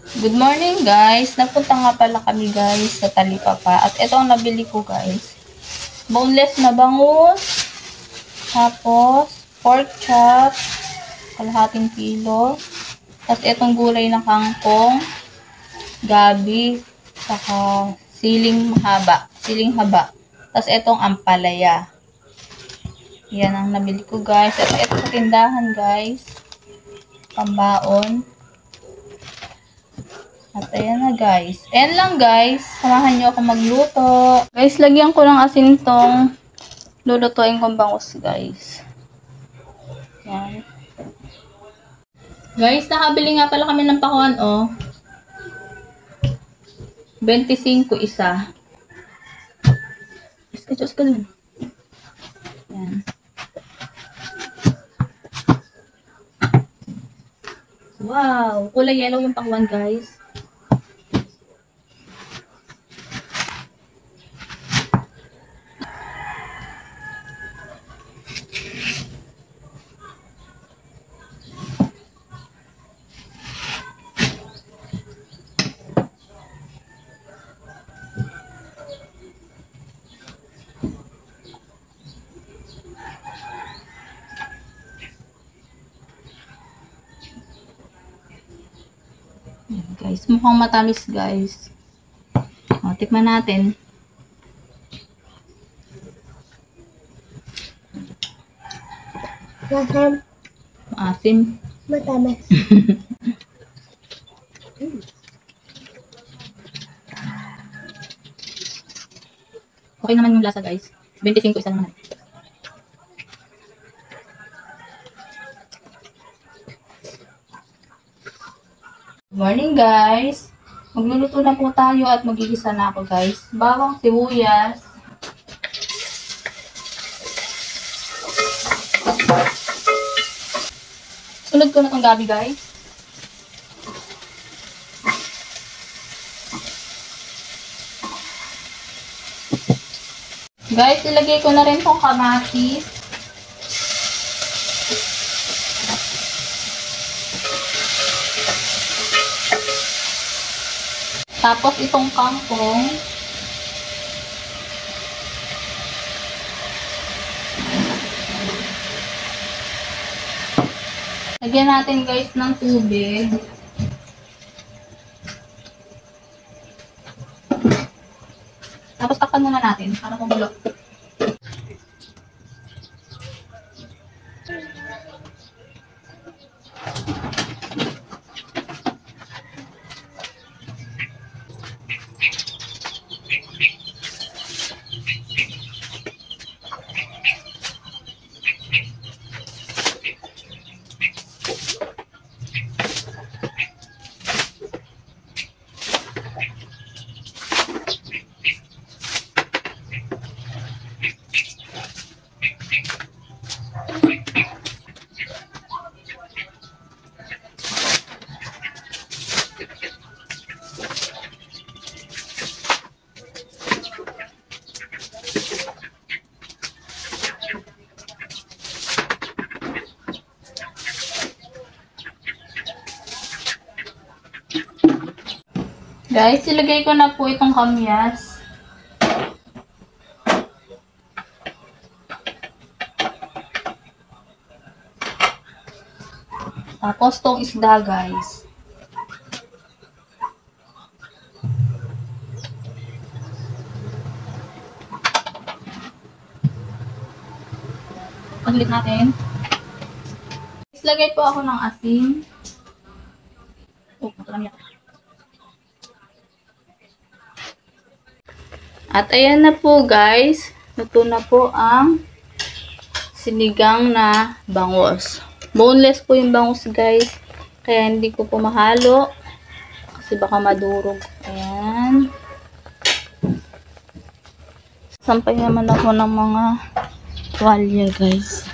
Good morning guys. Nagpunta nga pala kami guys sa Talipapa. At ito ang nabili ko guys. Boneless na bangus. Tapos pork chop. Kalahating kilo. Tapos itong gulay na kangkong. Gabi. Saka siling haba. Tapos itong ampalaya. Yan ang nabili ko guys. At ito sa tindahan guys. Pambaon. At ayan na guys. Ayan lang guys. Samahan nyo ako magluto. Guys, lagyan ko ng asin tong lulutuin kong bangus guys. Yan. Guys, nakabili nga pala kami ng pakuan oh. 25 isa. Diyos ka lang. Yan. Wow! Kulay yellow yung pakuan guys. Guys, mukhang matamis guys. O, tikman natin. Maasim. Maasim. Matamis. Okay naman yung lasa guys. 25 isa naman. Morning guys. Magluluto na po tayo at magigisa na ako guys. Bawang sibuyas. Sunod ko na tong gabi guys. Guys, ilagay ko na rin tong kamatis. Tapos itong kangkong. Lagyan natin guys ng tubig. Tapos takpan muna natin para kumulo. Guys, ilagay ko na po itong kamyas. Tapos tong isda, guys. Paglit natin. Lagay po ako ng asin. Oh, matulami ako. At ayan na po guys, luto na po ang sinigang na bangus. Boneless po yung bangus guys, kaya hindi ko po mahalo kasi baka madurog. Ayan. Sampay naman ako ng mga tuwalya guys.